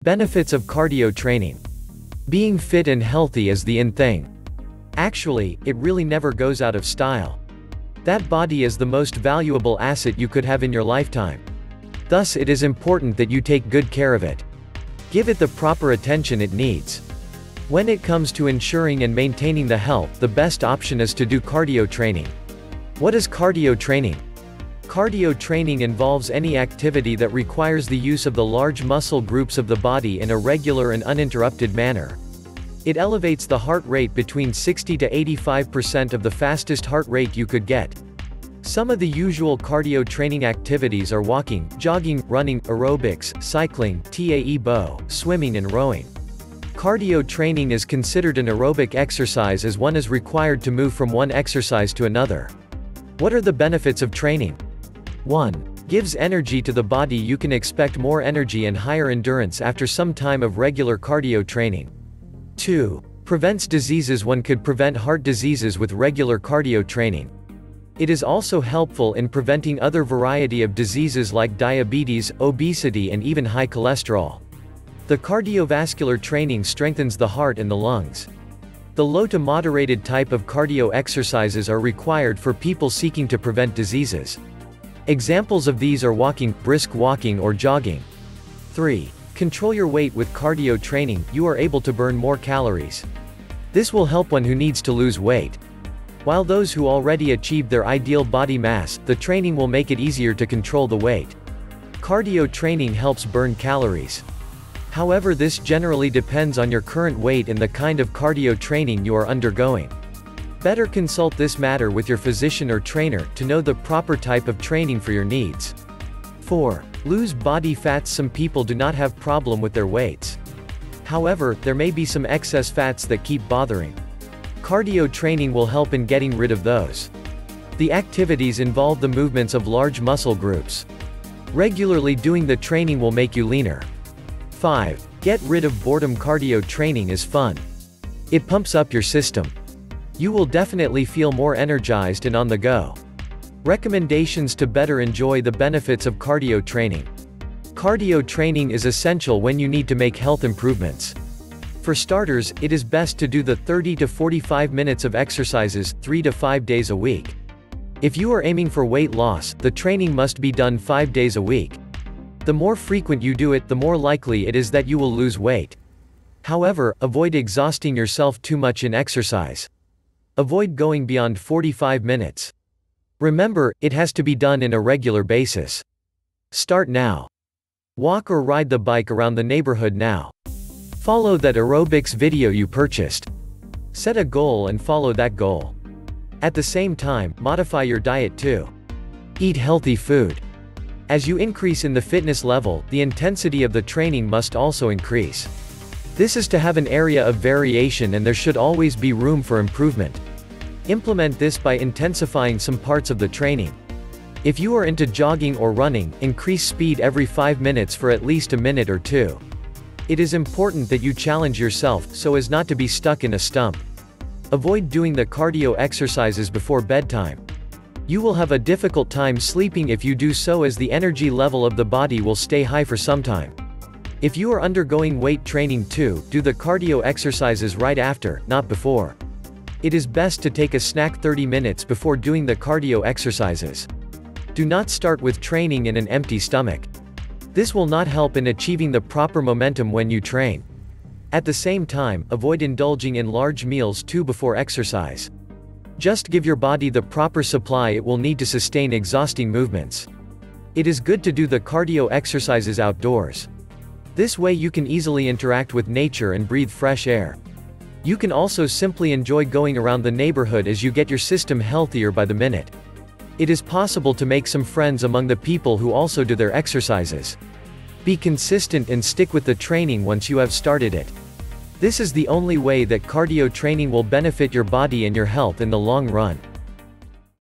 Benefits of cardio training. Being fit and healthy is the in thing. Actually, it really never goes out of style. That body is the most valuable asset you could have in your lifetime. Thus it is important that you take good care of it. Give it the proper attention it needs. When it comes to ensuring and maintaining the health, the best option is to do cardio training. What is cardio training? Cardio training involves any activity that requires the use of the large muscle groups of the body in a regular and uninterrupted manner. It elevates the heart rate between 60 to 85% of the fastest heart rate you could get. Some of the usual cardio training activities are walking, jogging, running, aerobics, cycling, tae-bo, swimming and rowing. Cardio training is considered an aerobic exercise as one is required to move from one exercise to another. What are the benefits of training? 1. Gives energy to the body. You can expect more energy and higher endurance after some time of regular cardio training. 2. Prevents diseases. One could prevent heart diseases with regular cardio training. It is also helpful in preventing other variety of diseases like diabetes, obesity and even high cholesterol. The cardiovascular training strengthens the heart and the lungs. The low to moderated type of cardio exercises are required for people seeking to prevent diseases. Examples of these are walking, brisk walking or jogging. 3. Control your weight. With cardio training, you are able to burn more calories. This will help one who needs to lose weight. While those who already achieved their ideal body mass, the training will make it easier to control the weight. Cardio training helps burn calories. However, this generally depends on your current weight and the kind of cardio training you are undergoing. Better consult this matter with your physician or trainer to know the proper type of training for your needs. 4. Lose body fats. Some people do not have problem with their weights. However, there may be some excess fats that keep bothering. Cardio training will help in getting rid of those. The activities involve the movements of large muscle groups. Regularly doing the training will make you leaner. 5. Get rid of boredom. Cardio training is fun. It pumps up your system. You will definitely feel more energized and on the go. Recommendations to better enjoy the benefits of cardio training. Cardio training is essential when you need to make health improvements. For starters, it is best to do the 30 to 45 minutes of exercises, 3 to 5 days a week. If you are aiming for weight loss, the training must be done 5 days a week. The more frequent you do it, the more likely it is that you will lose weight. However, avoid exhausting yourself too much in exercise. Avoid going beyond 45 minutes. Remember, it has to be done in a regular basis. Start now. Walk or ride the bike around the neighborhood now. Follow that aerobics video you purchased. Set a goal and follow that goal. At the same time, modify your diet too. Eat healthy food. As you increase in the fitness level, the intensity of the training must also increase. This is to have an area of variation and there should always be room for improvement. Implement this by intensifying some parts of the training. If you are into jogging or running, increase speed every 5 minutes for at least a minute or two. It is important that you challenge yourself, so as not to be stuck in a stump. Avoid doing the cardio exercises before bedtime. You will have a difficult time sleeping if you do so, as the energy level of the body will stay high for some time. If you are undergoing weight training too, do the cardio exercises right after, not before. It is best to take a snack 30 minutes before doing the cardio exercises. Do not start with training in an empty stomach. This will not help in achieving the proper momentum when you train. At the same time, avoid indulging in large meals too before exercise. Just give your body the proper supply it will need to sustain exhausting movements. It is good to do the cardio exercises outdoors. This way you can easily interact with nature and breathe fresh air. You can also simply enjoy going around the neighborhood as you get your system healthier by the minute. It is possible to make some friends among the people who also do their exercises. Be consistent and stick with the training once you have started it. This is the only way that cardio training will benefit your body and your health in the long run.